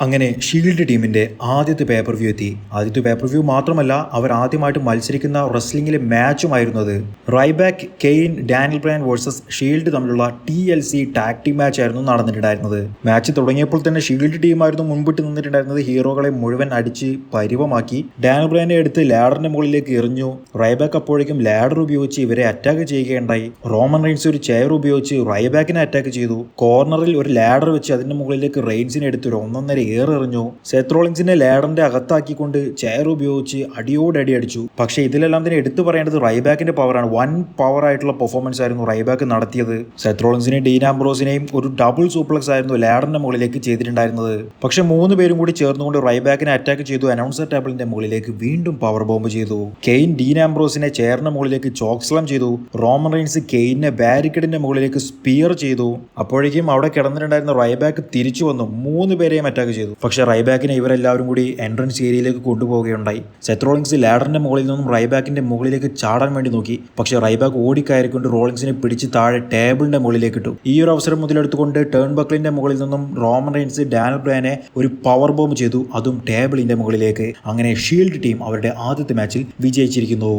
അങ്ങനെ ഷീൽഡ് ടീമിന്റെ ആദ്യത്തെ പേപ്പർ വ്യൂ എത്തി. ആദ്യത്തെ പേപ്പർ വ്യൂ മാത്രമല്ല, അവർ ആദ്യമായിട്ട് മത്സരിക്കുന്ന റെസ്ലിംഗിലെ മാച്ചുമായിരുന്നത്. Ryback, Kane, Daniel Bryan versus Shield തമ്മിലുള്ള TLC ടാഗ് ടീം മാച്ച് ആയിരുന്നു നടന്നിട്ടുണ്ടായിരുന്നത്. മാച്ച് തുടങ്ങിയപ്പോൾ തന്നെ ഷീൽഡ് ടീമായിരുന്നു മുൻപിട്ട് നിന്നിട്ടുണ്ടായിരുന്നത്. ഹീറോകളെ മുഴുവൻ അടിച്ച് പരിവമാക്കി. ഡാനിയൽ ബ്രയനെ എടുത്ത് ലാഡറിന്റെ മുകളിലേക്ക് എറിഞ്ഞു. റൈബാക്ക് അപ്പോഴേക്കും ലാഡർ ഉപയോഗിച്ച് ഇവരെ അറ്റാക്ക് ചെയ്യുകയുണ്ടായി. റോമൻ റെയിൻസ് ഒരു ചെയർ ഉപയോഗിച്ച് റൈബാക്കിനെ അറ്റാക്ക് ചെയ്തു. കോർണറിൽ ഒരു ലാഡർ വെച്ച് അതിന്റെ മുകളിലേക്ക് റെയിൻസിനെ എടുത്ത് ഒരു 1.5 എറിഞ്ഞു. സെത്ത് റോളിൻസിനെ ലാഡറിന്റെ അകത്താക്കിക്കൊണ്ട് ചെയർ ഉപയോഗിച്ച് അടിയോടടി അടിച്ചു. പക്ഷേ ഇതിലെല്ലാം തന്നെ എടുത്തു പറയേണ്ടത് റൈബാക്കിന്റെ പവറാണ്. വൻ പവർ ആയിട്ടുള്ള പെർഫോമൻസ് ആയിരുന്നു റൈബാക്ക് നടത്തിയത്. സെത്ത് റോളിൻസിനെയും ഡീൻ ആംബ്രോസിനെയും ഒരു ഡബിൾ സൂപ്ലക്സ് ആയിരുന്നു ലാഡറിന്റെ മുകളിലേക്ക് ചെയ്തിട്ടുണ്ടായിരുന്നത്. പക്ഷെ 3 പേരും കൂടി ചേർന്നുകൊണ്ട് റൈബാക്കിനെ അറ്റാക്ക് ചെയ്തു. അനൗൺസർ ടേബിളിന്റെ മുകളിലേക്ക് വീണ്ടും പവർ ബോംബ് ചെയ്തു. കെയ്ൻ ഡീൻ ആംബ്രോസിനെ ചെയറിന്റെ മുകളിലേക്ക് ചോക്സ്ലാം ചെയ്തു. റോമൻ റെയിൻസ് കെയ്നെ ബാരിക്കേഡിന്റെ മുകളിലേക്ക് സ്പിയർ ചെയ്തു. അപ്പോഴേക്കും അവിടെ കിടന്നിട്ടുണ്ടായിരുന്ന റൈബാക്ക് തിരിച്ചു വന്നു 3 പേരെയും അറ്റാക്ക് ചെയ്തു. പക്ഷേ റൈബാക്കിനെ ഇവരെല്ലാവരും കൂടി എൻട്രൻസ് ഏരിയയിലേക്ക് കൊണ്ടുപോവുകയുണ്ടായി. സെത്ത് റോളിൻസ് ലാഡറിന്റെ മുകളിൽ നിന്നും റൈബാക്കിന്റെ മുകളിലേക്ക് ചാടാൻ വേണ്ടി നോക്കി. പക്ഷേ റൈബാക്ക് ഓടിക്കയറിക്കൊണ്ട് റോളിൻസിനെ പിടിച്ച് താഴെ ടേബിളിന്റെ മുകളിലേക്ക് ഇട്ടു. ഈ ഒരു അവസരം മുതലെടുത്തുകൊണ്ട് ടേൺ ബക്കിളിന്റെ മുകളിൽ നിന്നും റോമൻ റെയിൻസ് ഡാനിയൽ ബ്രയനെ ഒരു പവർ ബോംബ് ചെയ്തു, അതും ടേബിളിന്റെ മുകളിലേക്ക്. അങ്ങനെ ഷീൽഡ് ടീം അവരുടെ ആദ്യത്തെ മാച്ചിൽ വിജയിച്ചിരിക്കുന്നു.